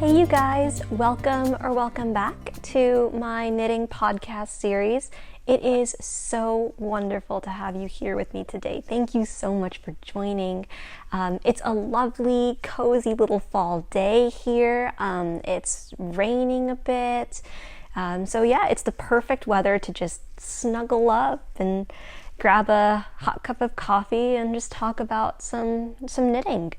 Hey you guys, welcome back to my knitting podcast series. It is so wonderful to have you here with me today. Thank you so much for joining. It's a lovely, cozy little fall day here. It's raining a bit. So yeah, it's the perfect weather to just snuggle up and grab a hot cup of coffee and just talk about some knitting.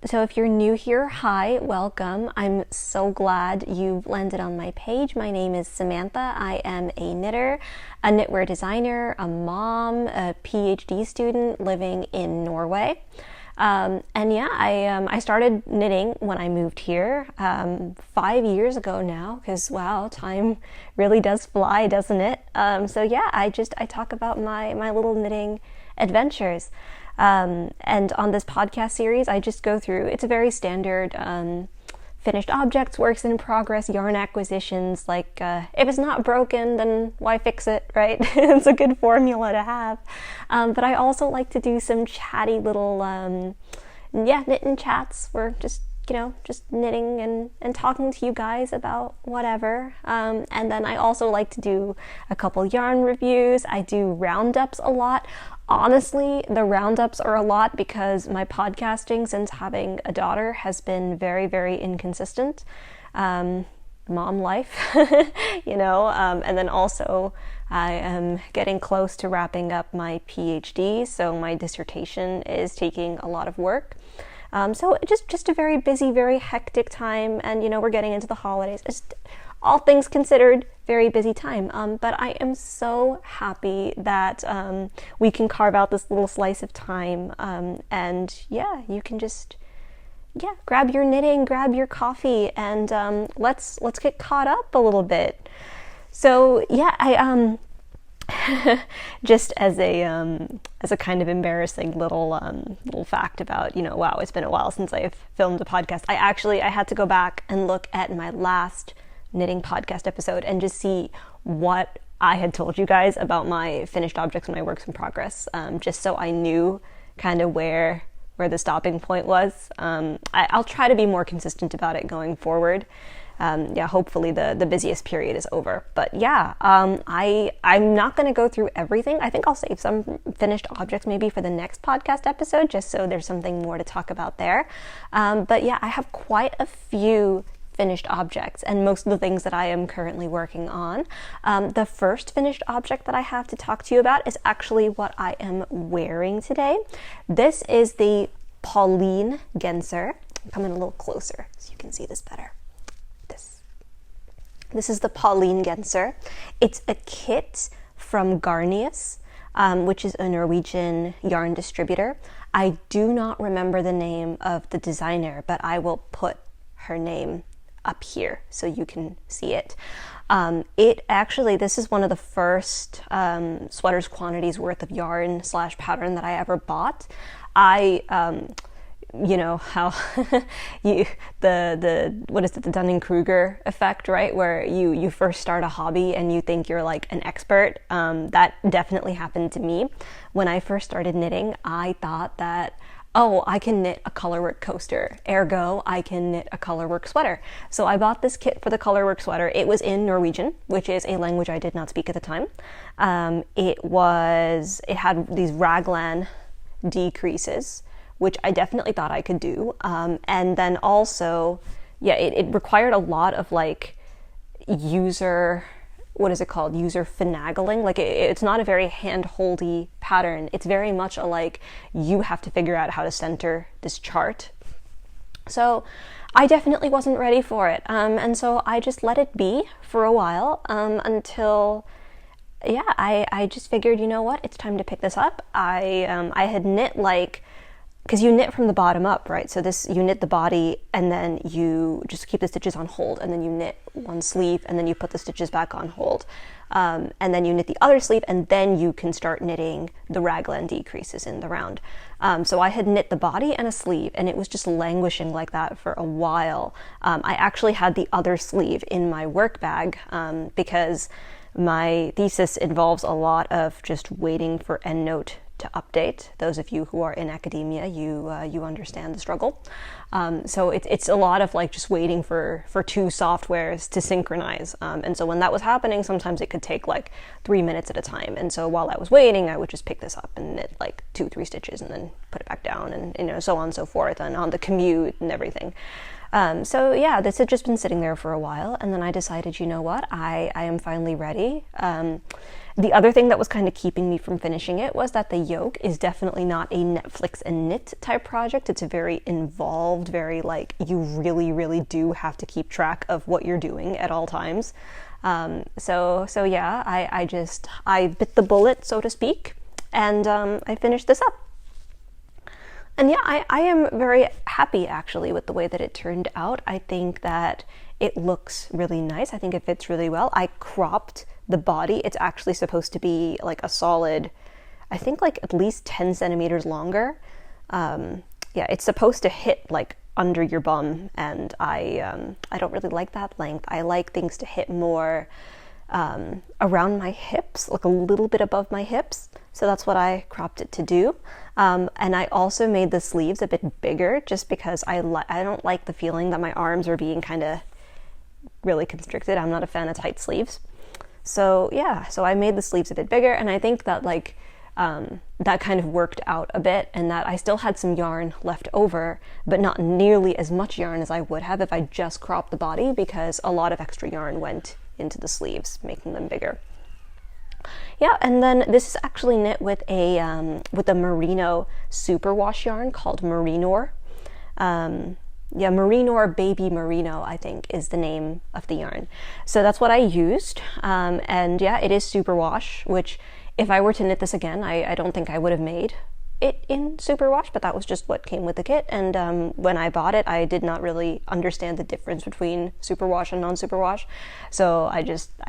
So if you're new here, hi, welcome. I'm so glad you've landed on my page. My name is Samantha. I am a knitter, a knitwear designer, a mom, a PhD student living in Norway. And yeah, I started knitting when I moved here 5 years ago now, because wow, time really does fly, doesn't it? So yeah, I talk about my little knitting adventures. And on this podcast series, I just go through, it's a very standard finished objects, works in progress, yarn acquisitions. Like if it's not broken, then why fix it, right? It's a good formula to have. But I also like to do some chatty little, knitting chats where just knitting and talking to you guys about whatever. And then I also like to do a couple yarn reviews. I do roundups a lot. Honestly, the roundups are a lot because my podcasting since having a daughter has been very, very inconsistent. Mom life, and then also I am getting close to wrapping up my PhD, so my dissertation is taking a lot of work. So just a very busy, very hectic time, and we're getting into the holidays. Just all things considered, very busy time. But I am so happy that we can carve out this little slice of time. And yeah, you can just grab your knitting, grab your coffee, and let's get caught up a little bit. So yeah, I just as a kind of embarrassing little fact about wow, it's been a while since I've filmed a podcast. I had to go back and look at my last knitting podcast episode and just see what I had told you guys about my finished objects and my works in progress, just so I knew kind of where the stopping point was. I'll try to be more consistent about it going forward. Hopefully the busiest period is over. But yeah, I'm not going to go through everything. I think I'll save some finished objects maybe for the next podcast episode, just so there's something more to talk about there. But yeah, I have quite a few finished objects, and most of the things that I am currently working on. The first finished object that I have to talk to you about is actually what I am wearing today. This is the Pollengenser. I'm coming a little closer so you can see this better. This is the Pollengenser. It's a kit from Garnius, which is a Norwegian yarn distributor. I do not remember the name of the designer, but I will put her name up here so you can see it. This is one of the first sweaters quantities worth of yarn / pattern that I ever bought. How the Dunning-Kruger effect, right? Where you first start a hobby and you think you're like an expert. That definitely happened to me. When I first started knitting, I thought that, I can knit a colorwork coaster, ergo I can knit a colorwork sweater. So I bought this kit for the colorwork sweater. It was in Norwegian, which is a language I did not speak at the time. It had these raglan decreases, which I definitely thought I could do. And then also, it required a lot of user finagling. It's not a very hand-holdy pattern. It's very much you have to figure out how to center this chart. So I definitely wasn't ready for it. And so I just let it be for a while until I just figured, it's time to pick this up. I had knit because you knit from the bottom up, right? So you knit the body and then you just keep the stitches on hold, and then you knit one sleeve and then you put the stitches back on hold. And then you knit the other sleeve, and then you can start knitting the raglan decreases in the round. So I had knit the body and a sleeve, and it was just languishing like that for a while. I actually had the other sleeve in my work bag because my thesis involves a lot of just waiting for EndNote to update. Those of you who are in academia, you understand the struggle. So it's a lot of like just waiting for two softwares to synchronize. And so when that was happening, sometimes it could take like 3 minutes at a time. And so while I was waiting, I would just pick this up and knit like 2-3 stitches and then put it back down, and so on and so forth, and on the commute and everything. So yeah, this had just been sitting there for a while, and then I decided, you know what, I am finally ready. The other thing that was kind of keeping me from finishing it was that the yoke is definitely not a Netflix and knit type project. It's a very involved, very like, you really, really do have to keep track of what you're doing at all times. So yeah, I bit the bullet, so to speak, and I finished this up. And yeah, I am very happy actually with the way that it turned out. I think that it looks really nice. I think it fits really well. I cropped the body. It's actually supposed to be like a solid, I think like at least 10 centimeters longer. Yeah, it's supposed to hit like under your bum, and I don't really like that length. I like things to hit more around my hips, like a little bit above my hips. So that's what I cropped it to do. And I also made the sleeves a bit bigger just because I don't like the feeling that my arms are being kind of really constricted. I'm not a fan of tight sleeves. So yeah, so I made the sleeves a bit bigger, and I think that like that kind of worked out a bit, and that I still had some yarn left over, but not nearly as much yarn as I would have if I just cropped the body, because a lot of extra yarn went into the sleeves, making them bigger. Yeah, and then this is actually knit with a merino superwash yarn called Merino. Yeah, Merino Baby Merino, I think, is the name of the yarn. So that's what I used, and yeah, it is superwash, which if I were to knit this again, I don't think I would have made it in superwash, but that was just what came with the kit. And when I bought it, I did not really understand the difference between superwash and non-superwash, so I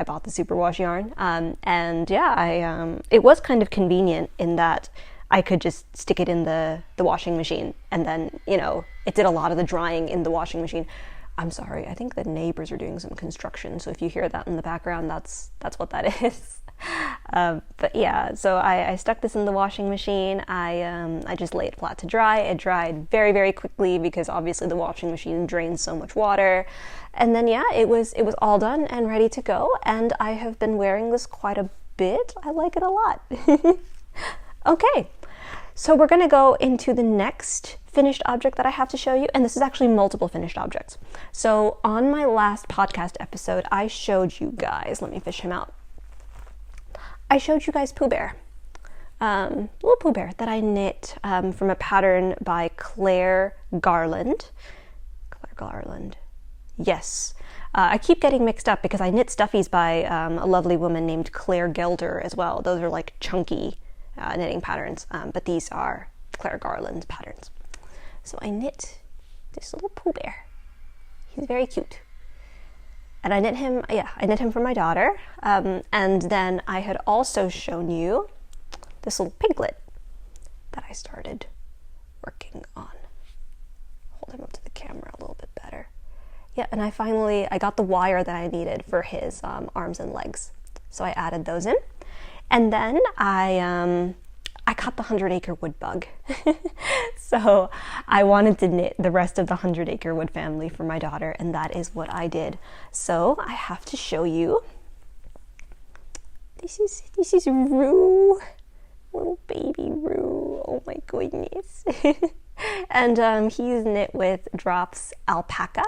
bought the superwash yarn. And yeah, it was kind of convenient in that I could just stick it in the washing machine, and then, you know, it did a lot of the drying in the washing machine. I'm sorry, I think the neighbors are doing some construction, so if you hear that in the background, that's what that is. But yeah, so I stuck this in the washing machine. I just laid it flat to dry. It dried very, very quickly because obviously the washing machine drains so much water. And then yeah, it was all done and ready to go, and I have been wearing this quite a bit. I like it a lot. Okay, so we're gonna go into the next finished object that I have to show you, and this is actually multiple finished objects. So on my last podcast episode, I showed you guys, let me fish him out. I showed you guys Pooh Bear, little Pooh Bear that I knit from a pattern by Glaire Gelder. Glaire Gelder, yes. I keep getting mixed up because I knit stuffies by a lovely woman named Glaire Gelder as well. Those are like chunky knitting patterns, but these are Glaire Gelder patterns. So I knit this little Pooh Bear. He's very cute. And I knit him for my daughter. And then I had also shown you this little piglet that I started working on. Hold him up to the camera a little bit better. Yeah, and I got the wire that I needed for his arms and legs. So I added those in. And then I got the 100-acre wood bug. So I wanted to knit the rest of the 100-acre wood family for my daughter, and that is what I did. So I have to show you. This is Rue, little baby Rue. Oh my goodness. And he's knit with drops Alpaca.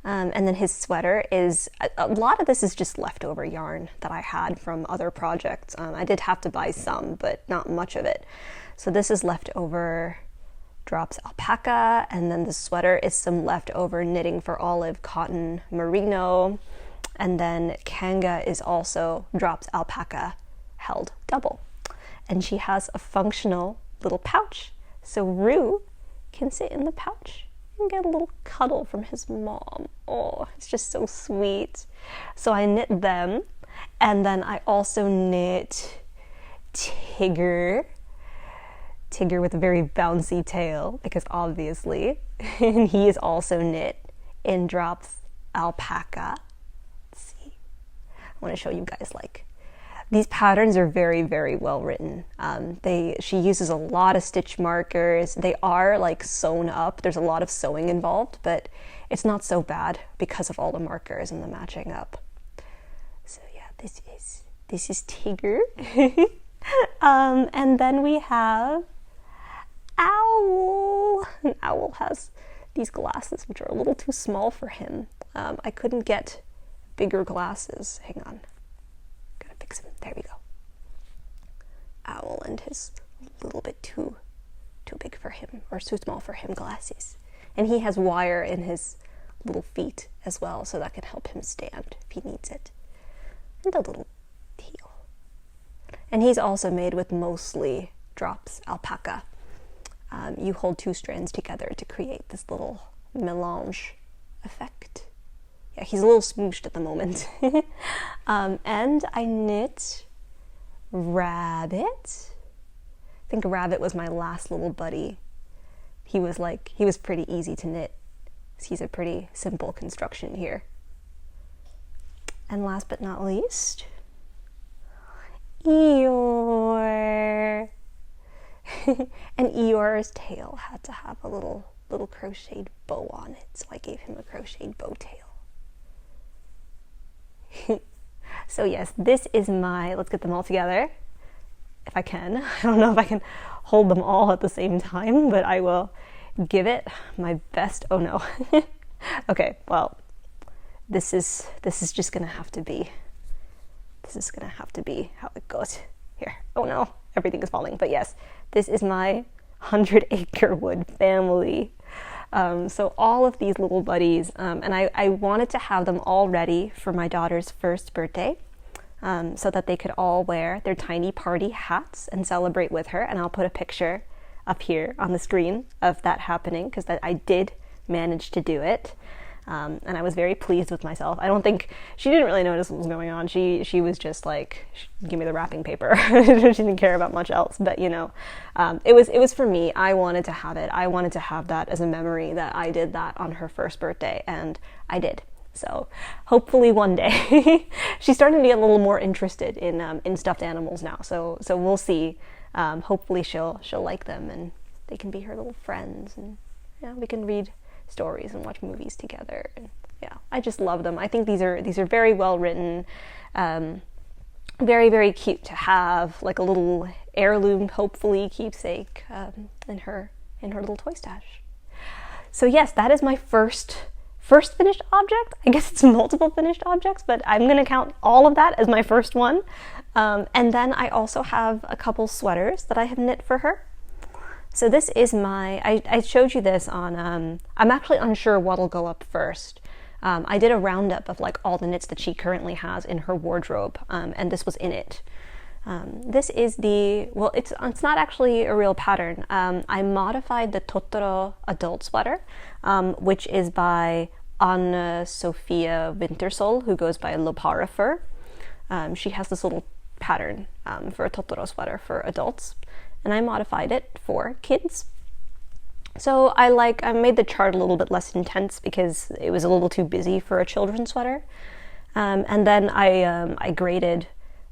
And then his sweater is, a lot of this is just leftover yarn that I had from other projects. I did have to buy some, but not much of it. So this is leftover drops Alpaca, and then the sweater is some leftover knitting for Olive cotton merino, and then kanga is also drops Alpaca held double. And she has a functional little pouch, so Rue can sit in the pouch and get a little cuddle from his mom. Oh, it's just so sweet. So I knit them, and then I also knit Tigger with a very bouncy tail, because obviously, and he is also knit in drops Alpaca. Let's see. I want to show you guys like These patterns are very, very well written. She uses a lot of stitch markers. They are like sewn up. There's a lot of sewing involved, but it's not so bad because of all the markers and the matching up. So yeah, this is Tigger. And then we have Owl. And Owl has these glasses, which are a little too small for him. I couldn't get bigger glasses. Hang on. Gotta fix him. There we go. Owl and his little bit too big for him, or too small for him glasses. And he has wire in his little feet as well, so that can help him stand if he needs it. And a little teal. And he's also made with mostly drops alpaca. You hold 2 strands together to create this little melange effect. Yeah, he's a little smooshed at the moment. And I knit Rabbit. I think Rabbit was my last little buddy. He was pretty easy to knit. He's a pretty simple construction here. And last but not least, Eeyore. And Eeyore's tail had to have a little crocheted bow on it, so I gave him a crocheted bow tail. So yes, this is let's get them all together, if I can. I don't know if I can hold them all at the same time, but I will give it my best. Oh no. Okay, well, this is just gonna have to be how it goes. Here. Oh no, everything is falling. But yes, this is my 100-acre wood family. So all of these little buddies, and I wanted to have them all ready for my daughter's first birthday, so that they could all wear their tiny party hats and celebrate with her. And I'll put a picture up here on the screen of that happening, because I did manage to do it. And I was very pleased with myself. I don't think she didn't really notice what was going on. She was just like, give me the wrapping paper. She didn't care about much else. But it was for me. I wanted to have it. I wanted to have that as a memory that I did that on her first birthday, and I did. So hopefully one day. She's starting to get a little more interested in stuffed animals now. So we'll see. Hopefully she'll like them, and they can be her little friends, and we can read stories and watch movies together. And I just love them. I think these are very well written, very, very cute to have, like a little heirloom, hopefully keepsake, in her little toy stash. So yes, that is my first finished object. I guess it's multiple finished objects, but I'm going to count all of that as my first one. And then I also have a couple sweaters that I have knit for her. So this is I showed you this on, I'm actually unsure what'll go up first. I did a roundup of like all the knits that she currently has in her wardrobe, and this was in it. This is it's not actually a real pattern. I modified the Totoro adult sweater, which is by Anna-Sophia Vintersol, who goes by Lopara. She has this little pattern for a Totoro sweater for adults, and I modified it for kids. So I made the chart a little bit less intense because it was a little too busy for a children's sweater. And then I graded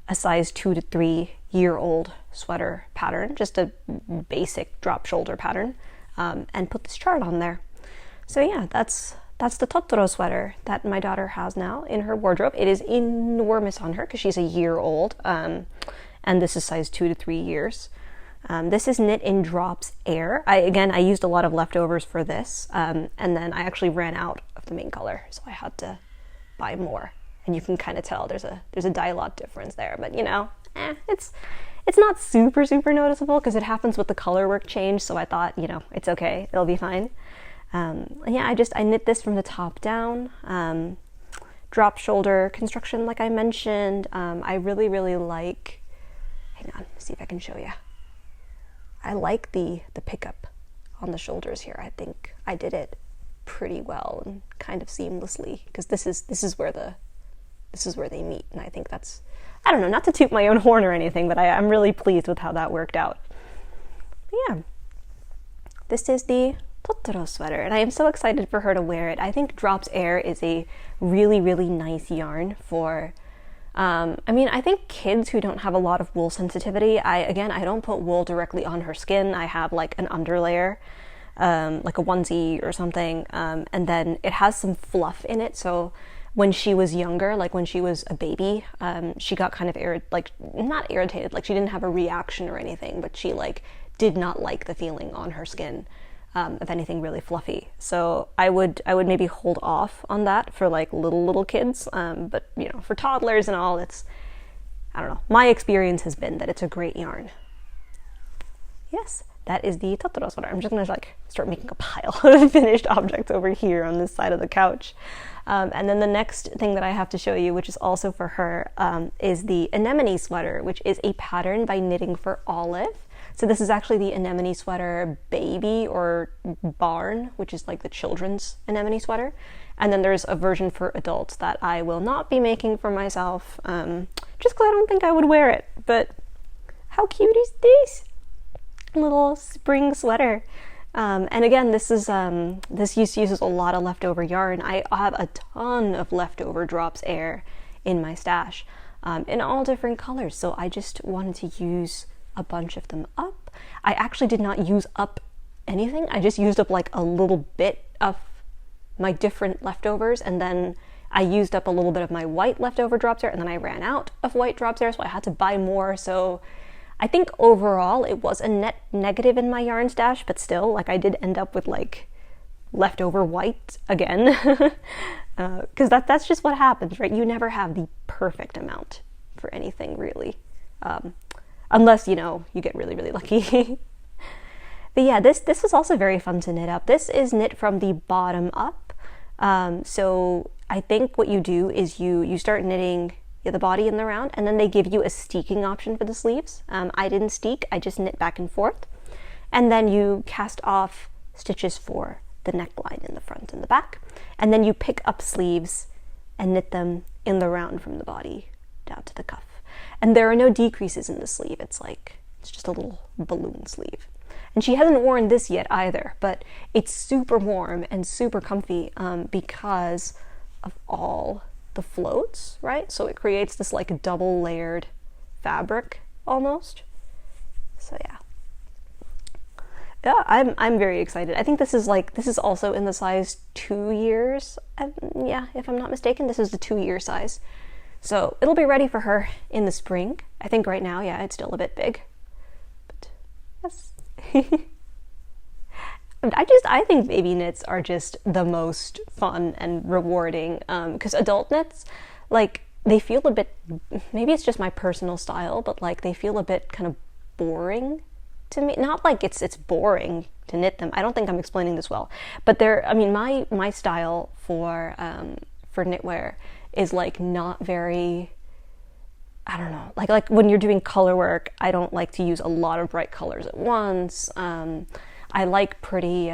a size 2 to 3 year old sweater pattern, just a basic drop shoulder pattern, and put this chart on there. So yeah, that's the Totoro sweater that my daughter has now in her wardrobe. It is enormous on her because she's a year old, and this is size 2 to 3 years. This is knit in drops air. I used a lot of leftovers for this, and then I actually ran out of the main color, so I had to buy more. And you can kind of tell there's a dye lot difference there, but it's not super noticeable because it happens with the color work change. So I thought, it's okay, it'll be fine. I knit this from the top down, drop shoulder construction, like I mentioned. I really like. Hang on, see if I can show you. I like the pickup on the shoulders here. I think I did it pretty well and kind of seamlessly, because this is where they meet, and I think that's, I don't know, not to toot my own horn or anything, but I'm really pleased with how that worked out. But yeah, this is the Totoro sweater, and I am so excited for her to wear it. I think Drops Air is a really nice yarn for I mean, I think kids who don't have a lot of wool sensitivity, I don't put wool directly on her skin. I have like an underlayer, like a onesie or something, and then it has some fluff in it. So when she was younger, like when she was a baby, she got kind of not irritated, like she didn't have a reaction or anything, but she like did not like the feeling on her skin of anything really fluffy. So I would maybe hold off on that for like little kids, but you know, for toddlers and all, I don't know. My experience has been that it's a great yarn. Yes, that is the Totoro sweater. I'm just gonna like start making a pile of finished objects over here on this side of the couch. And then the next thing that I have to show you, which is also for her, is the Anemone Sweater, which is a pattern by Knitting for Olive. So this is actually the Anemone Sweater Baby or Barn, which is like the children's Anemone Sweater. And then there's a version for adults that I will not be making for myself, just because I don't think I would wear it. But how cute is this? Little spring sweater. And again, this uses a lot of leftover yarn. I have a ton of leftover Drops Air in my stash, in all different colors. So I just wanted to use a bunch of them up. I actually did not use up anything. I just used up like a little bit of my different leftovers, and then I used up a little bit of my white leftover Drops Air, and then I ran out of white Drops Air, so I had to buy more. So I think overall it was a net negative in my yarn stash, but still, like, I did end up with like leftover white again, because that's just what happens, right? You never have the perfect amount for anything, really. Unless, you know, you get really, really lucky. But yeah, this was also very fun to knit up. This is knit from the bottom up. So I think what you do is you start knitting the body and the round, and then they give you a steeking option for the sleeves. I didn't steek, I just knit back and forth. And then you cast off stitches for the neckline in the front and the back. And then you pick up sleeves and knit them in the round from the body down to the cuff. And there are no decreases in the sleeve. It's just a little balloon sleeve. And she hasn't worn this yet either, but it's super warm and super comfy because of all the floats, right? So it creates this like double layered fabric almost. So yeah, I'm very excited. I think this is also in the size 2 years. Yeah, if I'm not mistaken, this is the 2-year size. So it'll be ready for her in the spring. I think right now, yeah, it's still a bit big. But yes. I think baby knits are just the most fun and rewarding, because adult knits, like, they feel a bit, maybe it's just my personal style, but like they feel a bit kind of boring to me. Not like it's boring to knit them. I don't think I'm explaining this well, but my style for knitwear is like not very, I don't know, like when you're doing color work, I don't like to use a lot of bright colors at once. I like pretty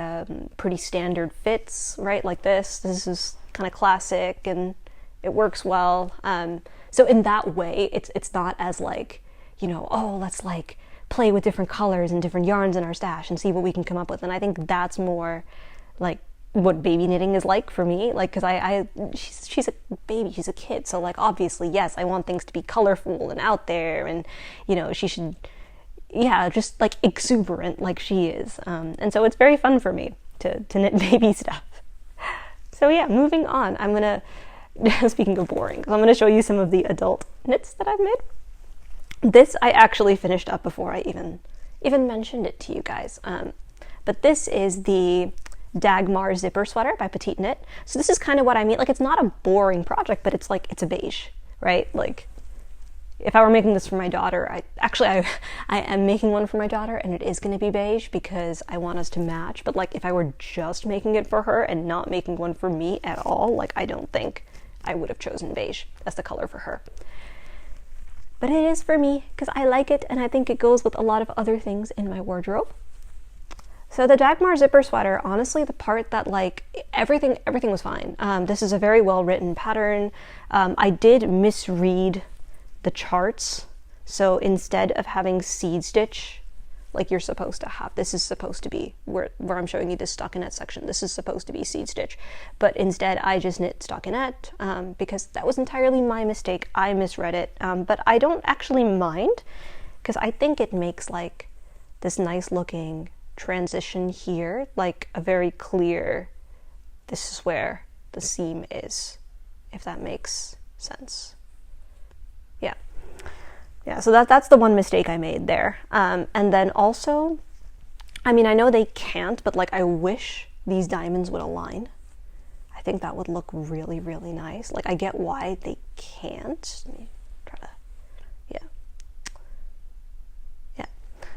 standard fits, right? Like this is kind of classic and it works well. So in that way, it's not as like, you know, oh, let's like play with different colors and different yarns in our stash and see what we can come up with. And I think that's more like what baby knitting is like for me, like, because she's a baby, she's a kid, so like obviously, yes, I want things to be colorful and out there, and you know, she should, yeah, just like exuberant like she is, and so it's very fun for me to knit baby stuff. So yeah, moving on, I'm gonna, speaking of boring, I'm gonna show you some of the adult knits that I've made. This I actually finished up before I even mentioned it to you guys, but this is the Dagmar zipper sweater by Petite Knit. So this is kind of what I mean. Like, it's not a boring project, but it's like, it's a beige, right? Like, if I were making this for my daughter, I am making one for my daughter, and it is going to be beige because I want us to match. But like, if I were just making it for her and not making one for me at all, like, I don't think I would have chosen beige as the color for her. But it is for me because I like it, and I think it goes with a lot of other things in my wardrobe. So the Dagmar zipper sweater, honestly, the part that like everything was fine. This is a very well written pattern. I did misread the charts. So instead of having seed stitch like you're supposed to have. This is supposed to be where I'm showing you this stockinette section. This is supposed to be seed stitch. But instead I just knit stockinette because that was entirely my mistake. I misread it. But I don't actually mind because I think it makes like this nice looking transition here, like a very clear, this is where the seam is, if that makes sense. Yeah, so that's the one mistake I made there. And then also, I mean, I know they can't, but like I wish these diamonds would align. I think that would look really, really nice. Like I get why they can't. Let me try to,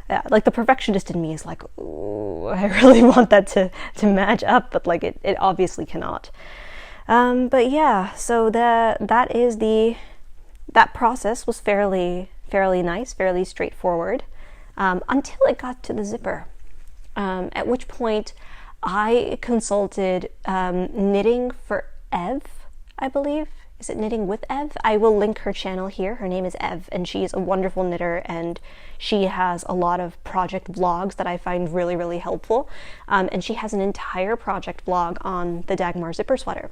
yeah, like the perfectionist in me is like, ooh, I really want that to match up, but like it obviously cannot. But yeah, so that process was fairly nice, fairly straightforward, until it got to the zipper, at which point I consulted Knitting for Ev, I believe. Is it Knitting with Ev? I will link her channel here. Her name is Ev, and she is a wonderful knitter, and she has a lot of project vlogs that I find really, really helpful. And she has an entire project vlog on the Dagmar zipper sweater,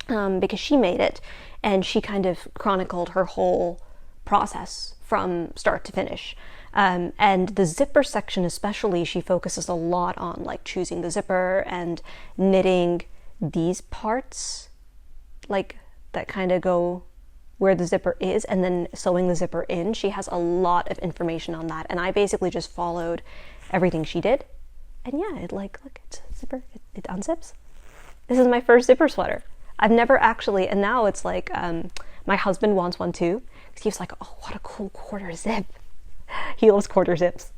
because she made it, and she kind of chronicled her whole process from start to finish. And the zipper section especially, she focuses a lot on like choosing the zipper and knitting these parts, like that kind of go where the zipper is, and then sewing the zipper in. She has a lot of information on that, and I basically just followed everything she did. And yeah, it like, look, it's a zipper, it unzips. This is my first zipper sweater. I've never actually, and now it's like, my husband wants one too, because he was like, oh, what a cool quarter zip. He loves quarter zips.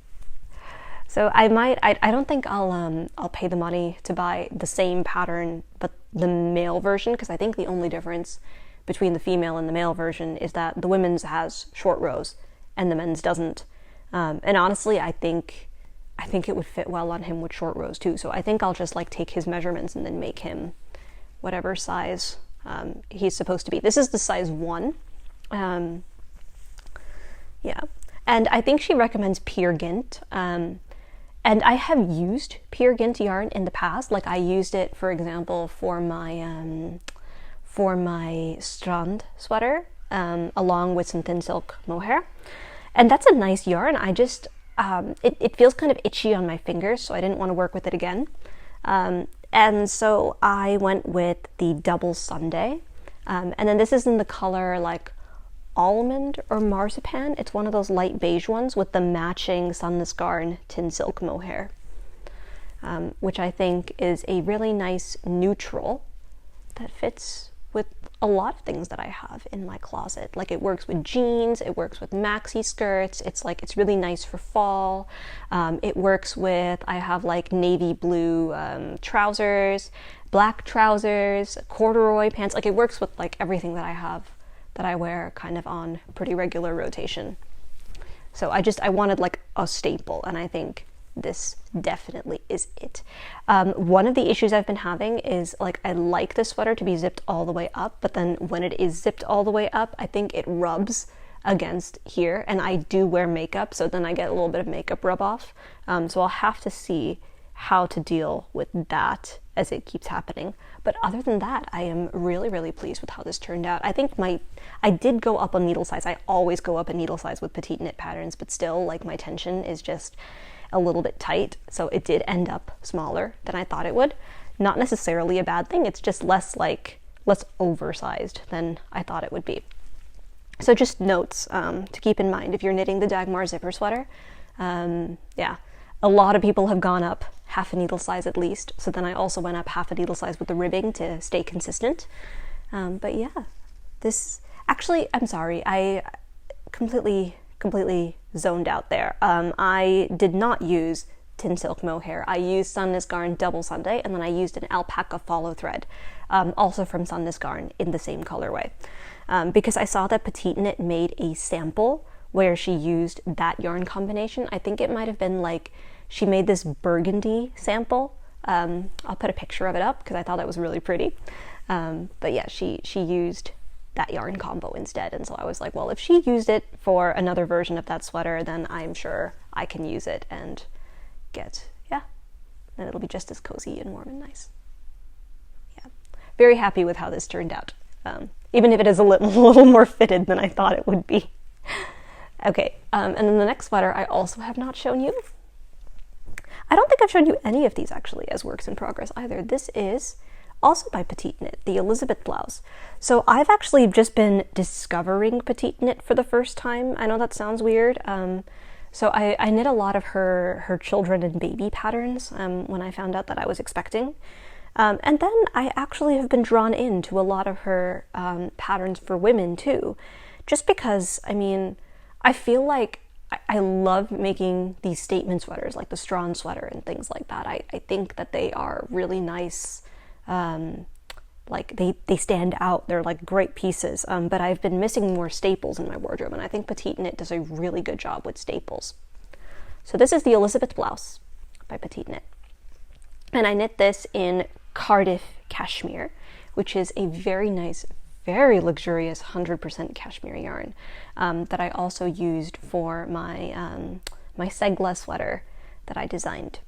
So I don't think I'll pay the money to buy the same pattern, but the male version, because I think the only difference between the female and the male version is that the women's has short rows and the men's doesn't. And honestly, I think it would fit well on him with short rows too. So I think I'll just like take his measurements and then make him whatever size he's supposed to be. This is the size 1. Yeah. And I think she recommends Peer Gynt. And I have used Peer Gynt yarn in the past. Like I used it, for example, for my Strand sweater, along with some thin silk mohair. And that's a nice yarn. I just, it feels kind of itchy on my fingers, so I didn't want to work with it again. And so I went with the Double Sunday. And then this is in the color like almond or marzipan. It's one of those light beige ones with the matching Sandnes Garn tin silk mohair, which I think is a really nice neutral that fits with a lot of things that I have in my closet. Like it works with jeans, it works with maxi skirts, it's really nice for fall. It works with, I have like navy blue trousers, black trousers, corduroy pants. Like it works with like everything that I have that I wear kind of on pretty regular rotation. So I wanted like a staple, and I think this definitely is it. One of the issues I've been having is like I like the sweater to be zipped all the way up, but then when it is zipped all the way up, I think it rubs against here, and I do wear makeup, so then I get a little bit of makeup rub off. So I'll have to see how to deal with that as it keeps happening. But other than that, I am really, really pleased with how this turned out. I think I did go up on needle size. I always go up a needle size with Petite Knit patterns, but still like my tension is just a little bit tight. So it did end up smaller than I thought it would. Not necessarily a bad thing. It's just less oversized than I thought it would be. So just notes to keep in mind if you're knitting the Dagmar zipper sweater. Yeah, a lot of people have gone up half a needle size at least. So then I also went up half a needle size with the ribbing to stay consistent. But yeah, this actually, I'm sorry, I completely zoned out there. I did not use tin silk mohair. I used Sandnes Garn Double Sunday, and then I used an Alpaca follow thread, also from Sandnes Garn in the same colorway. Because I saw that Petite Knit made a sample where she used that yarn combination. I think it might have been like, she made this burgundy sample. I'll put a picture of it up because I thought that was really pretty. But yeah, she used that yarn combo instead. And so I was like, well, if she used it for another version of that sweater, then I'm sure I can use it and get, and it'll be just as cozy and warm and nice. Yeah, very happy with how this turned out, even if it is a little more fitted than I thought it would be. Okay, and then the next sweater I also have not shown you. I don't think I've shown you any of these actually as works in progress either. This is also by Petite Knit, the Elisabeth Blouse. So I've actually just been discovering Petite Knit for the first time. I know that sounds weird. So I knit a lot of her children and baby patterns when I found out that I was expecting. And then I actually have been drawn into a lot of her patterns for women too, just because, I mean, I feel like I love making these statement sweaters, like the Strawn sweater and things like that. I think that they are really nice. Like they stand out. They're like great pieces. But I've been missing more staples in my wardrobe, and I think Petite Knit does a really good job with staples. So this is the Elisabeth Blouse by Petite Knit. And I knit this in Cardiff Cashmere, which is a very nice, very luxurious 100% cashmere yarn that I also used for my my Segla sweater that I designed.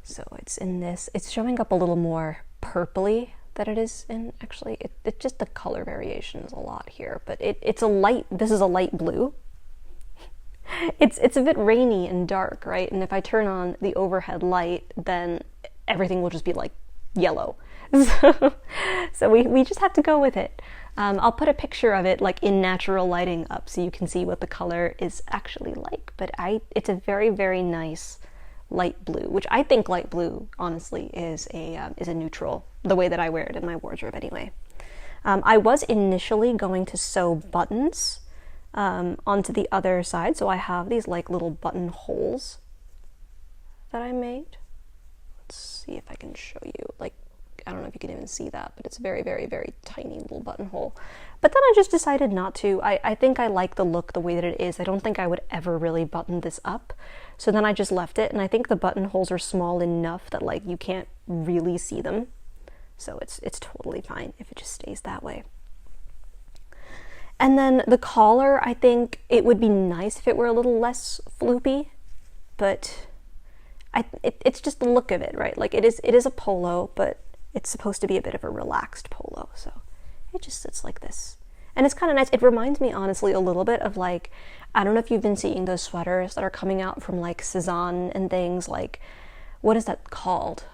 So it's in this. It's showing up a little more purpley than it is in, actually. It just, the color variation is a lot here, but it's a light, this is a light blue. It's a bit rainy and dark, right? And if I turn on the overhead light, then everything will just be like yellow. So we just have to go with it. I'll put a picture of it like in natural lighting up so you can see what the color is actually like. But it's a very, very nice light blue, which I think light blue, honestly, is a neutral, the way that I wear it in my wardrobe anyway. I was initially going to sew buttons onto the other side, so I have these like little button holes that I made. Let's see if I can show you, like, I don't know if you can even see that, but it's very, very, very tiny little buttonhole. But then I just decided not to. I think I like the look the way that it is. I don't think I would ever really button this up. So then I just left it, and I think the buttonholes are small enough that like you can't really see them. So it's totally fine if it just stays that way. And then the collar, I think it would be nice if it were a little less floopy, but it's just the look of it, right? Like it is a polo, but it's supposed to be a bit of a relaxed polo, so it just sits like this. And it's kind of nice. It reminds me, honestly, a little bit of like, I don't know if you've been seeing those sweaters that are coming out from like Cezanne and things, like, what is that called?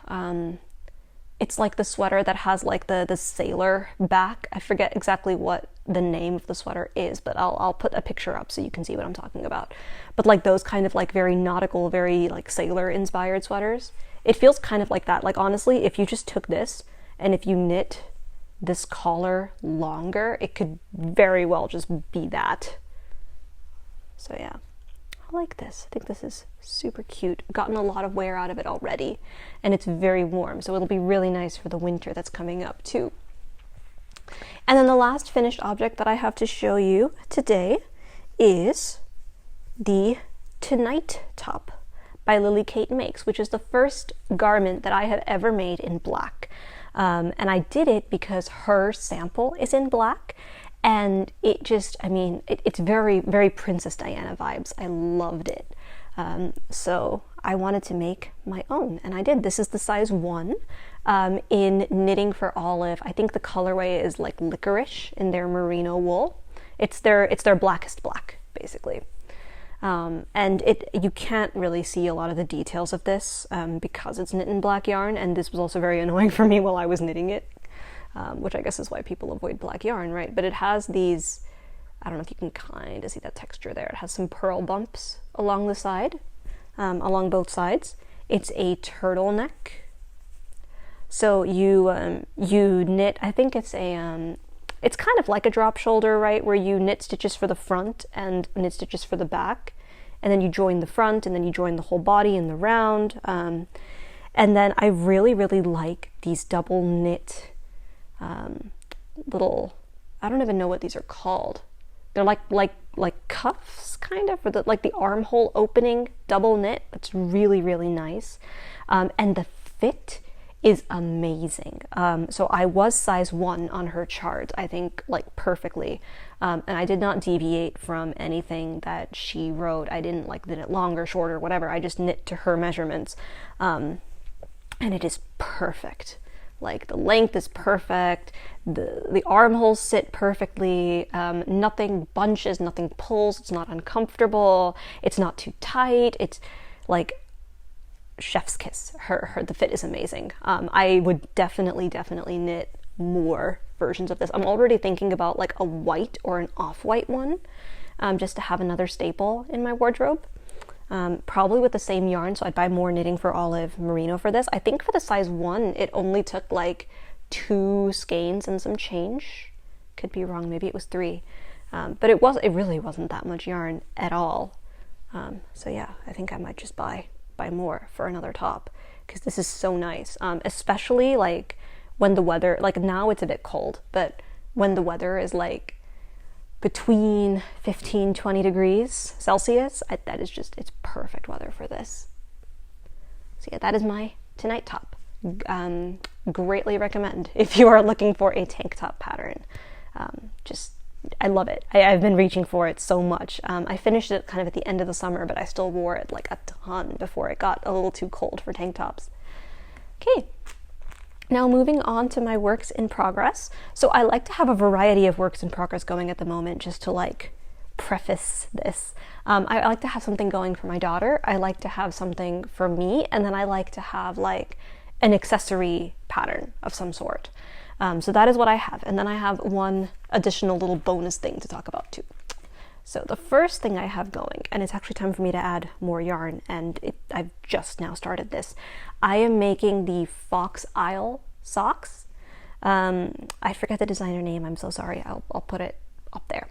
It's like the sweater that has like the sailor back. I forget exactly what the name of the sweater is, but I'll put a picture up so you can see what I'm talking about. But like those kind of like very nautical, very like sailor inspired sweaters, it feels kind of like that. Like honestly, if you just took this and if you knit this collar longer, it could very well just be that. So yeah, I like this. I think this is super cute. Gotten a lot of wear out of it already, and it's very warm, so it'll be really nice for the winter that's coming up too. And then the last finished object that I have to show you today is the Tonight top by Lily Kate Makes, which is the first garment that I have ever made in black. And I did it because her sample is in black, and it just, I mean, it's very, very Princess Diana vibes. I loved it. So I wanted to make my own, and I did. This is the size 1 in Knitting for Olive. I think the colorway is like licorice in their merino wool. It's their blackest black, basically. And you can't really see a lot of the details of this because it's knit in black yarn, and this was also very annoying for me while I was knitting it, which I guess is why people avoid black yarn, right? But it has these, I don't know if you can kind of see that texture there. It has some purl bumps along the side, along both sides. It's a turtleneck. So you knit, I think it's it's kind of like a drop shoulder, right, where you knit stitches for the front and knit stitches for the back, and then you join the front, and then you join the whole body in the round. And then I really, really like these double knit little, I don't even know what these are called. They're like cuffs, kind of, or the armhole opening double knit. It's really, really nice. And the fit is amazing. So I was size 1 on her chart, I think, like perfectly. And I did not deviate from anything that she wrote. I didn't like knit it longer, shorter, whatever. I just knit to her measurements. And it is perfect. Like the length is perfect. The armholes sit perfectly. Nothing bunches, nothing pulls. It's not uncomfortable. It's not too tight. It's like chef's kiss. The fit is amazing. I would definitely knit more versions of this. I'm already thinking about like a white or an off-white one, just to have another staple in my wardrobe. Probably with the same yarn, so I'd buy more knitting for olive merino for this. I think for the size 1, it only took like 2 skeins and some change. Could be wrong, maybe it was 3. But it really wasn't that much yarn at all. So yeah, I think I might just buy more for another top, because this is so nice. Especially like when the weather, like now it's a bit cold, but when the weather is like between 15-20 degrees Celsius, it's perfect weather for this. So yeah, that is my tonight top. Greatly recommend if you are looking for a tank top pattern. I love it. I've been reaching for it so much. I finished it kind of at the end of the summer, but I still wore it like a ton before it got a little too cold for tank tops. Okay. Now moving on to my works in progress. So I like to have a variety of works in progress going at the moment, just to like preface this. I like to have something going for my daughter. I like to have something for me, and then I like to have like an accessory pattern of some sort. So that is what I have. And then I have one additional little bonus thing to talk about too. So the first thing I have going, and it's actually time for me to add more yarn, and I've just now started this. I am making the Fox Isle socks. I forget the designer name, I'm so sorry. I'll put it up there.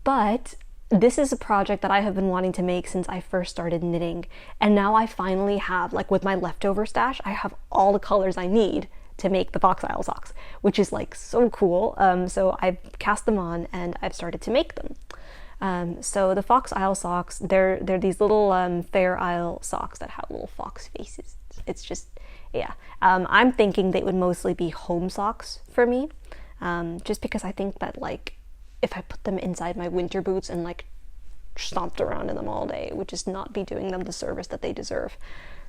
But this is a project that I have been wanting to make since I first started knitting. And now I finally have, like with my leftover stash, I have all the colors I need to make the Fox Isle socks, which is like so cool. So I've cast them on and I've started to make them. So the Fox Isle socks, they're these little Fair Isle socks that have little fox faces. It's just, yeah. I'm thinking they would mostly be home socks for me, just because I think that like if I put them inside my winter boots and like stomped around in them all day, it would just not be doing them the service that they deserve.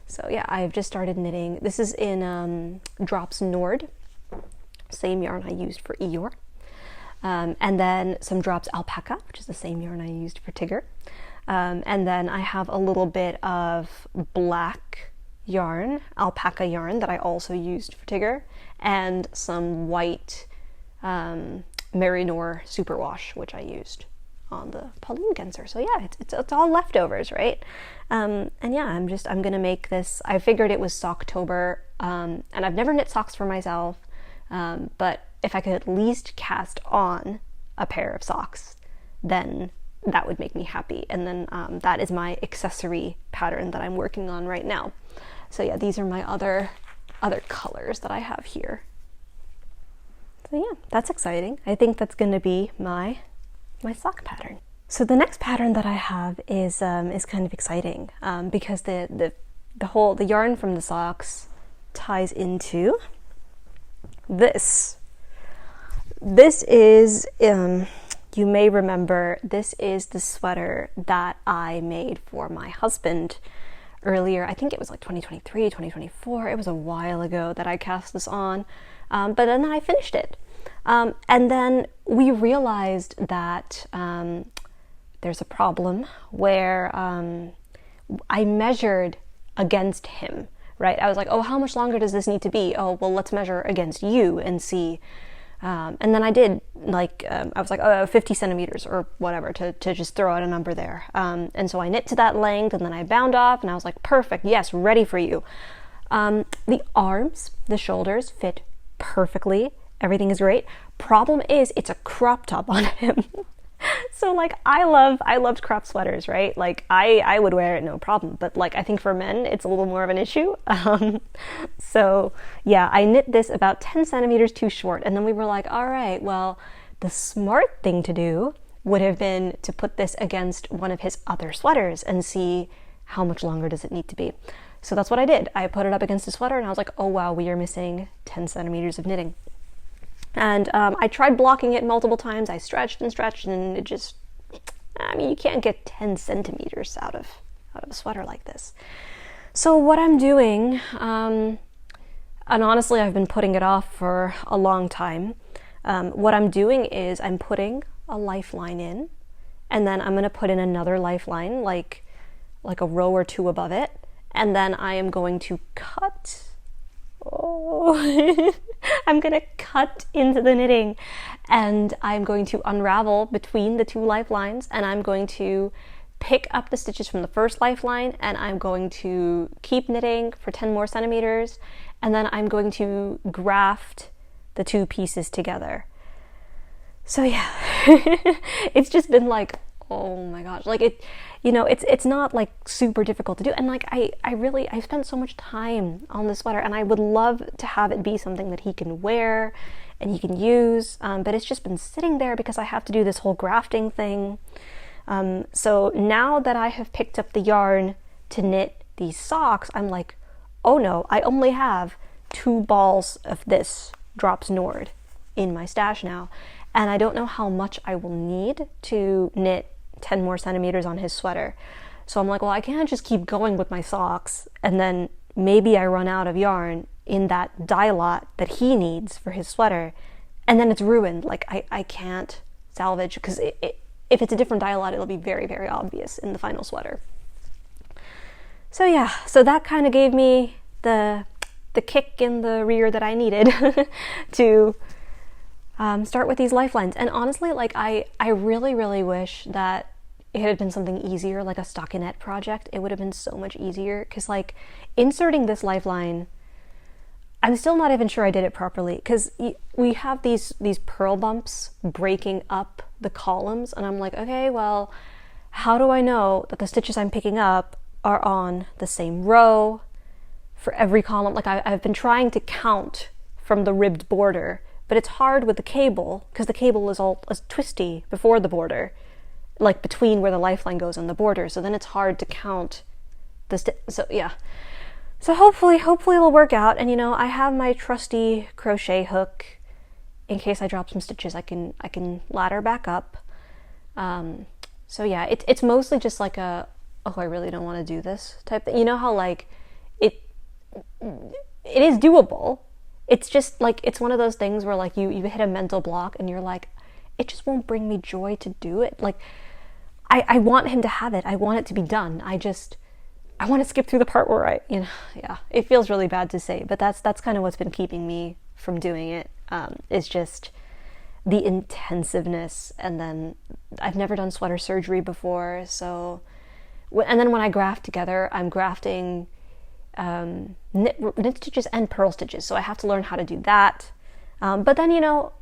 So yeah, I've just started knitting. This is in Drops Nord, same yarn I used for Eeyore. And then some Drops Alpaca, which is the same yarn I used for Tigger. And then I have a little bit of black yarn, Alpaca yarn, that I also used for Tigger, and some white Merino superwash, which I used on the Totorogenseren. So yeah, it's all leftovers, right? And yeah, I'm gonna make this. I figured it was Socktober, and I've never knit socks for myself, but if I could at least cast on a pair of socks, then that would make me happy. And then that is my accessory pattern that I'm working on right now. So yeah, these are my other colors that I have here. So yeah, that's exciting. I think that's gonna be my sock pattern. So the next pattern that I have is kind of exciting, because the yarn from the socks ties into this. This is, you may remember, this is the sweater that I made for my husband earlier. I think it was like 2023, 2024. It was a while ago that I cast this on, but then I finished it. And then we realized that there's a problem where I measured against him, right? I was like, oh, how much longer does this need to be? Oh, well, let's measure against you and see. And then I did, like, I was like, 50 centimeters or whatever, to just throw out a number there. And so I knit to that length, and then I bound off, and I was like, perfect, yes, ready for you. The arms, the shoulders fit perfectly. Everything is great. Problem is, it's a crop top on him. So like, I loved crop sweaters, right? Like I would wear it no problem, but like I think for men it's a little more of an issue. So yeah, I knit this about 10 centimeters too short, and then we were like, all right, well, the smart thing to do would have been to put this against one of his other sweaters and see how much longer does it need to be. So that's what I did. I put it up against the sweater and I was like, oh wow, we are missing 10 centimeters of knitting. And I tried blocking it multiple times. I stretched and it just, you can't get 10 centimeters out of a sweater like this. So what I'm doing, and honestly I've been putting it off for a long time, what I'm doing is I'm putting a lifeline in, and then I'm going to put in another lifeline, like a row or two above it, and then I am going to cut. I'm going to cut into the knitting, and I'm going to unravel between the two lifelines, and I'm going to pick up the stitches from the first lifeline, and I'm going to keep knitting for 10 more centimeters, and then I'm going to graft the two pieces together. So yeah, it's just been like, oh my gosh, like it's not like super difficult to do. And like, I spent so much time on this sweater, and I would love to have it be something that he can wear and he can use. But it's just been sitting there because I have to do this whole grafting thing. So now that I have picked up the yarn to knit these socks, I'm like, oh no, I only have 2 balls of this Drops Nord in my stash now. And I don't know how much I will need to knit 10 more centimeters on his sweater. So I'm like, well, I can't just keep going with my socks and then maybe I run out of yarn in that dye lot that he needs for his sweater, and then it's ruined. Like I can't salvage, because if it's a different dye lot, it'll be very, very obvious in the final sweater. So yeah, so that kind of gave me the kick in the rear that I needed to start with these lifelines. And honestly, like I really, really wish that it had been something easier, like a stockinette project. It would have been so much easier, because like inserting this lifeline, I'm still not even sure I did it properly, because we have these purl bumps breaking up the columns, and I'm like, okay, well, how do I know that the stitches I'm picking up are on the same row for every column? Like I've been trying to count from the ribbed border, but it's hard with the cable, because the cable is all twisty before the border, like between where the lifeline goes and the border. So then it's hard to count the so yeah. So hopefully it'll work out. And I have my trusty crochet hook in case I drop some stitches. I can ladder back up. So yeah, it's mostly just like a, oh, I really don't want to do this type thing. You know how like it is doable. It's just like, it's one of those things where like you hit a mental block and you're like, it just won't bring me joy to do it. Like I want him to have it. I want it to be done. I want to skip through the part where yeah, it feels really bad to say, but that's kind of what's been keeping me from doing it. It's just the intensiveness. And then I've never done sweater surgery before. So, and then when I graft together, I'm grafting knit stitches and purl stitches. So I have to learn how to do that. But then,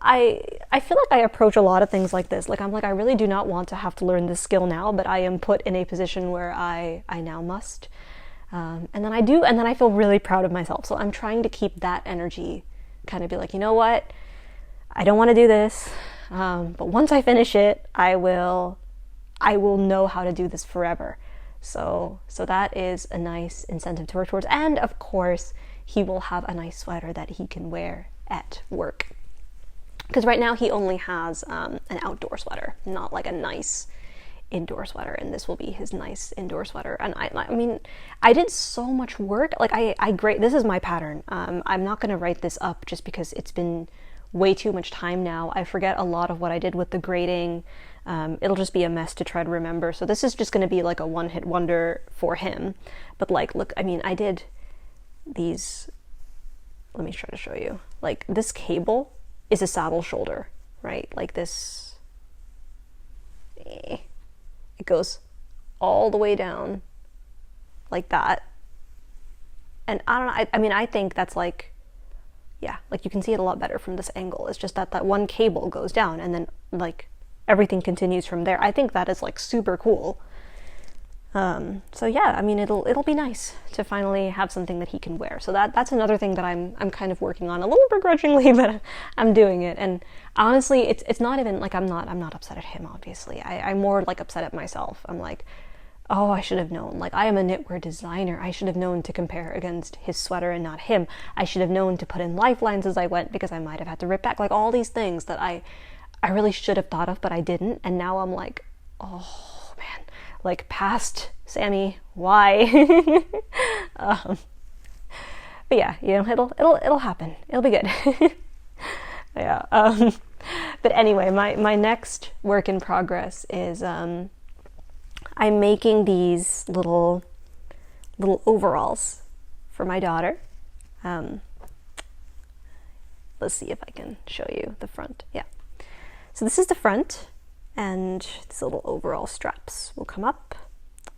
I feel like I approach a lot of things like this. Like, I'm like, I really do not want to have to learn this skill now, but I am put in a position where I now must. And then I do, and then I feel really proud of myself. So I'm trying to keep that energy, kind of be like, you know what? I don't want to do this. But once I finish it, I will know how to do this forever. So that is a nice incentive to work towards. And of course, he will have a nice sweater that he can wear at work, because right now he only has an outdoor sweater, not like a nice indoor sweater, and this will be his nice indoor sweater. And I mean, I did so much work. Like this is my pattern. I'm not going to write this up just because it's been way too much time now. I forget a lot of what I did with the grading. It'll just be a mess to try to remember. So this is just going to be like a one-hit wonder for him. But like, look, I mean, I did these. Let me try to show you. Like, this cable is a saddle shoulder, right? Like this, it goes all the way down like that. And I don't know, I mean, I think that's like, yeah, like you can see it a lot better from this angle. It's just that one cable goes down and then like everything continues from there. I think that is like super cool. So yeah, I mean, it'll be nice to finally have something that he can wear. So that's another thing that I'm kind of working on a little begrudgingly, but I'm doing it. And honestly, it's not even like I'm not upset at him, obviously. I'm more like upset at myself. I'm like, oh, I should have known. Like, I am a knitwear designer. I should have known to compare against his sweater and not him. I should have known to put in lifelines as I went because I might have had to rip back. Like, all these things that I really should have thought of, but I didn't. And now I'm like, oh man, like, past Sammy, why? But yeah, you know, it'll happen. It'll be good. Yeah. But anyway, my next work in progress is I'm making these little overalls for my daughter. Let's see if I can show you the front. Yeah. So this is the front, and these little overall straps will come up,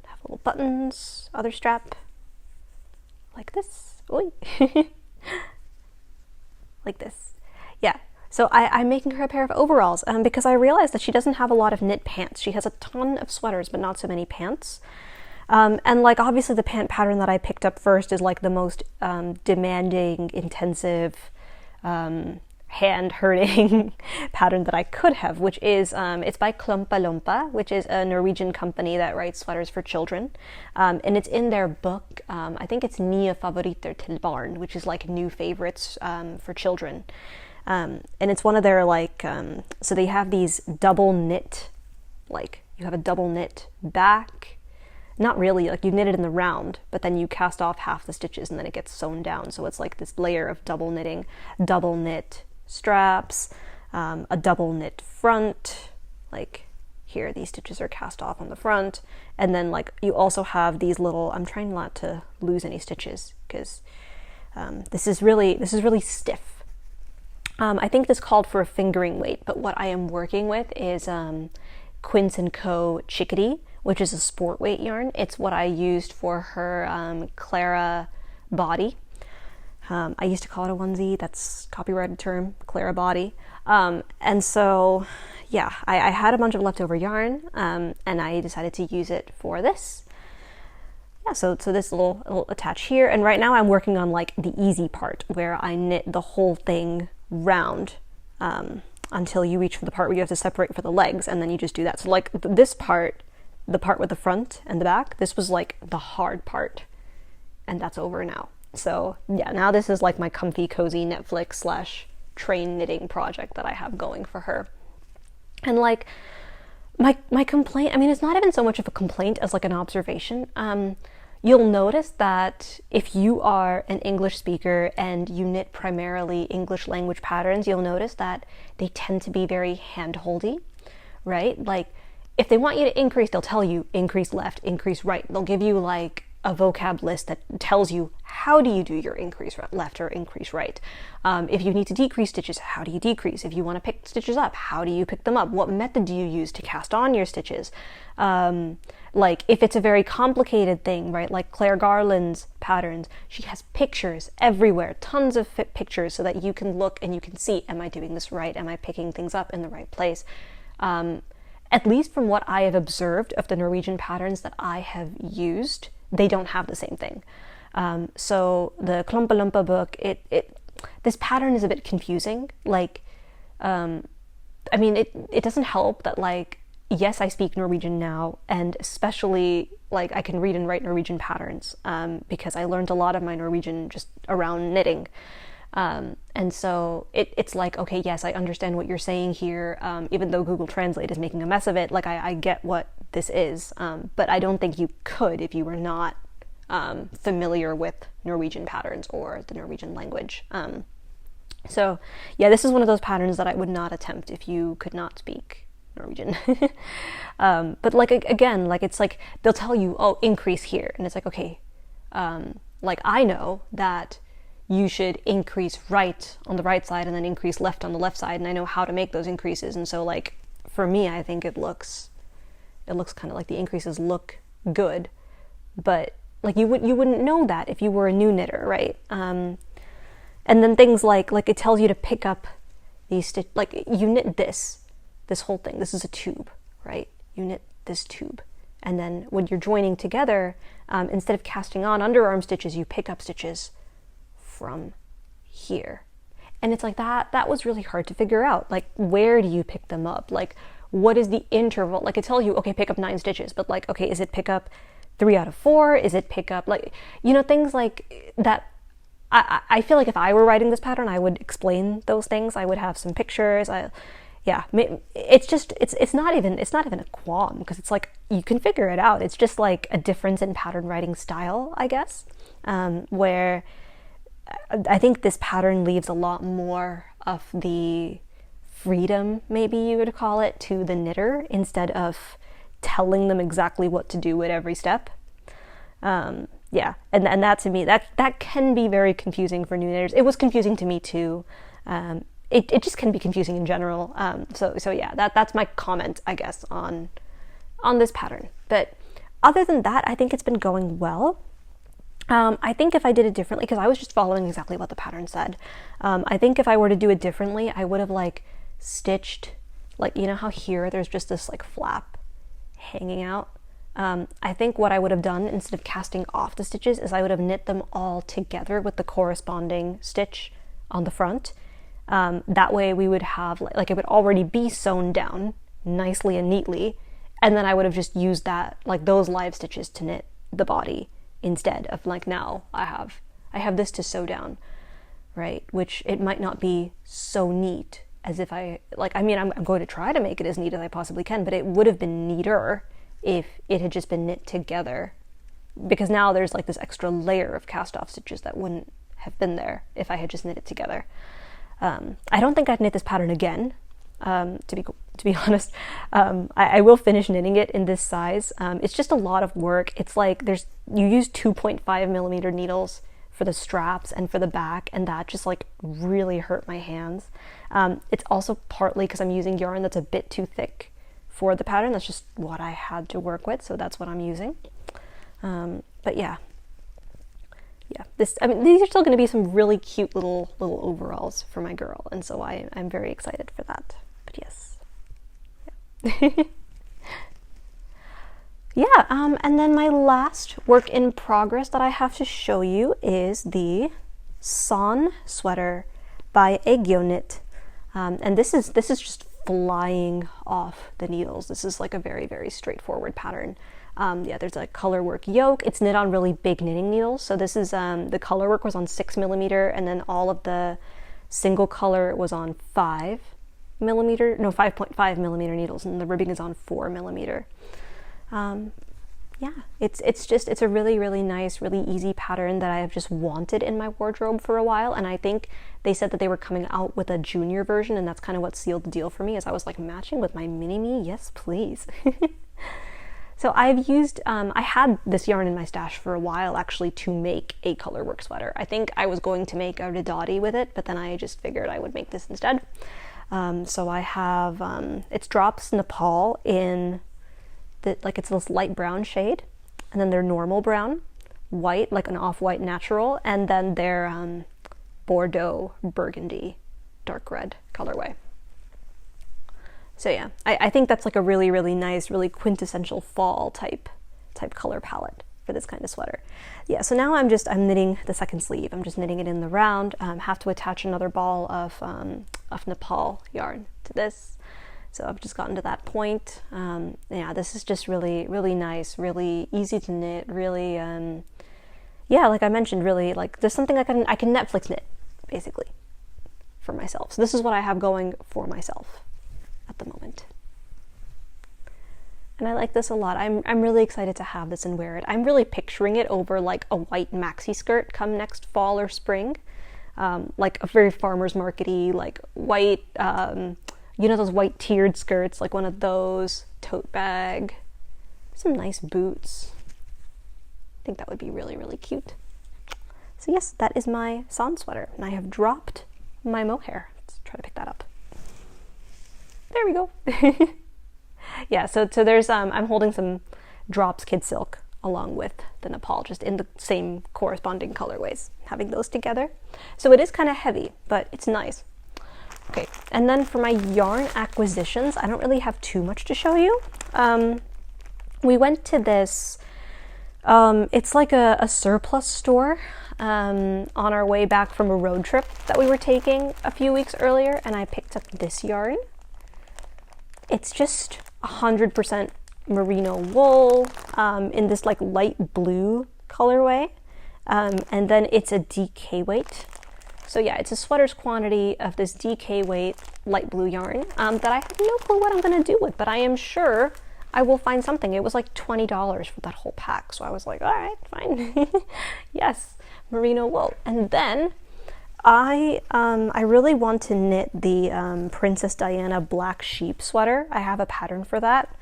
have little buttons, other strap, like this. Oi. Like this. Yeah. So I'm making her a pair of overalls because I realized that she doesn't have a lot of knit pants. She has a ton of sweaters, but not so many pants. And like, obviously the pant pattern that I picked up first is like the most demanding, intensive, hand-hurting pattern that I could have, which is, it's by Klumpa Lumpa, which is a Norwegian company that writes sweaters for children. And it's in their book, I think it's Nye Favoriter til Barn, which is like new favorites for children. And it's one of their like, so they have these double knit, like you have a double knit back, not really, like you knit it in the round, but then you cast off half the stitches and then it gets sewn down. So it's like this layer of double knitting, double knit straps, a double knit front, like here these stitches are cast off on the front, and then like you also have these little, I'm trying not to lose any stitches because this is really stiff. I think this called for a fingering weight, but what I am working with is Quince & Co. Chickadee, which is a sport weight yarn. It's what I used for her Clara body. I used to call it a onesie, that's copyrighted term, Clara body. And so, yeah, I had a bunch of leftover yarn, and I decided to use it for this. Yeah, so this little attach here, and right now I'm working on like the easy part where I knit the whole thing round until you reach for the part where you have to separate for the legs, and then you just do that. So like this part, the part with the front and the back, this was like the hard part, and that's over now. So yeah, now this is like my comfy, cozy Netflix / train knitting project that I have going for her. And like my complaint, I mean, it's not even so much of a complaint as like an observation. You'll notice that if you are an English speaker and you knit primarily English language patterns, you'll notice that they tend to be very hand-holdy, right? Like if they want you to increase, they'll tell you increase left, increase right. They'll give you like a vocab list that tells you how do you do your increase left or increase right. If you need to decrease stitches, how do you decrease? If you want to pick stitches up, how do you pick them up? What method do you use to cast on your stitches? Like if it's a very complicated thing, right? Like Claire Garland's patterns, she has pictures everywhere, tons of pictures so that you can look and you can see, am I doing this right? Am I picking things up in the right place? At least from what I have observed of the Norwegian patterns that I have used, they don't have the same thing. So the Klumpa Lumpa book, this pattern is a bit confusing. Like, I mean, it doesn't help that like, yes, I speak Norwegian now, and especially like I can read and write Norwegian patterns because I learned a lot of my Norwegian just around knitting. And so it's like, okay, yes, I understand what you're saying here, even though Google Translate is making a mess of it. Like I get what this is, but I don't think you could if you were not familiar with Norwegian patterns or the Norwegian language. So yeah, this is one of those patterns that I would not attempt if you could not speak Norwegian. But like, again, like it's like, they'll tell you, oh, increase here. And it's like, okay, like I know that you should increase right on the right side and then increase left on the left side. And I know how to make those increases. And so like, for me, I think it looks kind of like the increases look good, but like you wouldn't know that if you were a new knitter, right? And then things like it tells you to pick up these like you knit this whole thing. This is a tube, right? You knit this tube. And then when you're joining together, instead of casting on underarm stitches, you pick up stitches from here. And it's like that was really hard to figure out. Like, where do you pick them up? Like, what is the interval? Like, it tells you, okay, pick up 9 stitches, but like, okay, is it pick up 3 out of 4? Is it pick up, like, you know, things like that. I feel like if I were writing this pattern, I would explain those things. I would have some pictures. It's not even a qualm, because it's like, you can figure it out. It's just like a difference in pattern writing style, I guess, where I think this pattern leaves a lot more of the freedom, maybe you would call it, to the knitter, instead of telling them exactly what to do at every step. And that, to me, that can be very confusing for new knitters. It was confusing to me too. It just can be confusing in general. So yeah, that's my comment, I guess, on this pattern. But other than that, I think it's been going well. I think if I did it differently, because I was just following exactly what the pattern said, I think if I were to do it differently, I would have like stitched, like, you know how here there's just this like flap hanging out. I think what I would have done, instead of casting off the stitches, is I would have knit them all together with the corresponding stitch on the front. That way we would have, like, it would already be sewn down nicely and neatly, and then I would have just used that, like, those live stitches to knit the body, instead of, like, now I have this to sew down, right? Which it might not be so neat as if I'm going to try to make it as neat as I possibly can, but it would have been neater if it had just been knit together, because now there's like this extra layer of cast off stitches that wouldn't have been there if I had just knit it together. I don't think I'd knit this pattern again, to be honest. I will finish knitting it in this size. It's just a lot of work. It's like you use 2.5 millimeter needles for the straps and for the back, and that just like really hurt my hands. It's also partly because I'm using yarn that's a bit too thick for the pattern. That's just what I had to work with, so that's what I'm using. But yeah, these are still going to be some really cute little overalls for my girl, and so I'm very excited for that. But yes, and then my last work in progress that I have to show you is the Anemone Sweater by Glaire Gelder, and this is just flying off the needles. This is like a very, very straightforward pattern. There's a color work yoke. It's knit on really big knitting needles. So this is, the color work was on 6 millimeter, and then all of the single color was on 5.5 millimeter needles, and the ribbing is on 4 millimeter. It's a really, really nice, really easy pattern that I have just wanted in my wardrobe for a while, and I think they said that they were coming out with a junior version, and that's kind of what sealed the deal for me, as I was like, matching with my mini-me? Yes, please. So I've used, I had this yarn in my stash for a while, actually, to make a colorwork sweater. I think I was going to make a ridati with it, but then I just figured I would make this instead. So I have, it's drops Nepal in it's this light brown shade, and then they're normal brown, white, like an off-white natural, and then they're Bordeaux burgundy dark red colorway. So yeah, I think that's like a really, really nice, really quintessential fall type color palette for this kind of sweater. Yeah, so now I'm knitting the second sleeve. I'm just knitting it in the round. Have to attach another ball of Nepal yarn to this. So I've just gotten to that point. This is just really, really nice, really easy to knit, really, like I mentioned, really, like, there's something I can Netflix knit, basically, for myself. So this is what I have going for myself at the moment. And I like this a lot. I'm really excited to have this and wear it. I'm really picturing it over like a white maxi skirt come next fall or spring. Like a very farmer's market-y, like white, those white tiered skirts, like one of those, tote bag, some nice boots. I think that would be really, really cute. So yes, that is my Anemone sweater, and I have dropped my mohair. Let's try to pick that up. There we go. Yeah, so there's, I'm holding some drops kid silk along with the Nepal, just in the same corresponding colorways, having those together. So it is kind of heavy, but it's nice. Okay, and then for my yarn acquisitions, I don't really have too much to show you. We went to this, it's like a surplus store on our way back from a road trip that we were taking a few weeks earlier, and I picked up this yarn. It's just 100% merino wool in this like light blue colorway, and then it's a DK weight. So yeah, it's a sweater's quantity of this DK weight light blue yarn that I have no clue what I'm gonna do with, but I am sure I will find something. It was like $20 for that whole pack, so I was like, all right, fine. Yes, merino wool. And then I really want to knit the Princess Diana black sheep sweater. I have a pattern for that.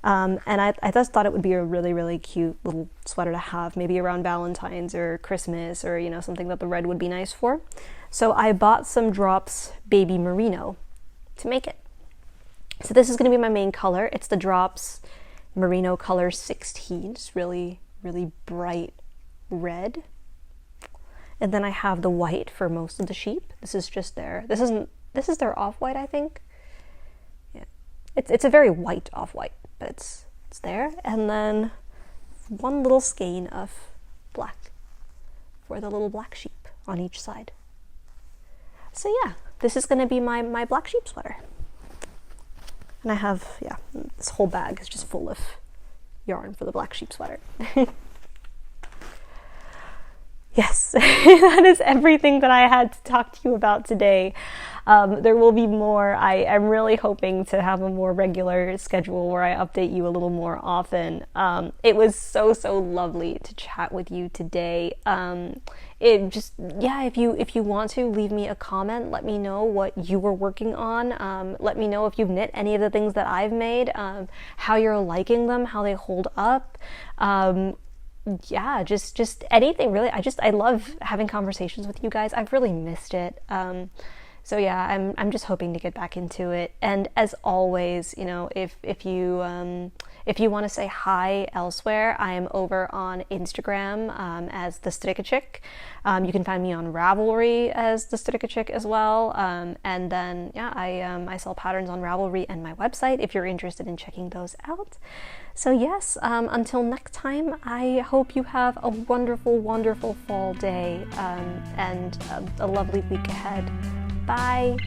And I just thought it would be a really, really cute little sweater to have, maybe around Valentine's or Christmas, or, you know, something that the red would be nice for. So I bought some Drops Baby Merino to make it. So this is going to be my main color. It's the Drops Merino color 16. It's really, really bright red. And then I have the white for most of the sheep. This is just this is their off-white, I think. Yeah. It's a very white off-white, but it's there. And then one little skein of black for the little black sheep on each side. So yeah, this is going to be my black sheep sweater. And I have, yeah, this whole bag is just full of yarn for the black sheep sweater. Yes, that is everything that I had to talk to you about today. There will be more. I'm really hoping to have a more regular schedule where I update you a little more often. It was so lovely to chat with you today. If you want to leave me a comment, let me know what you were working on. Let me know if you've knit any of the things that I've made, how you're liking them, how they hold up. Yeah, just anything really. I love having conversations with you guys. I've really missed it. So yeah, I'm just hoping to get back into it. And as always, you know, if you want to say hi elsewhere, I am over on Instagram as the Strikkechick. You can find me on Ravelry as the Strikkechick as well. And then yeah, I sell patterns on Ravelry and my website if you're interested in checking those out. So yes, until next time, I hope you have a wonderful, wonderful fall day and a lovely week ahead. Bye!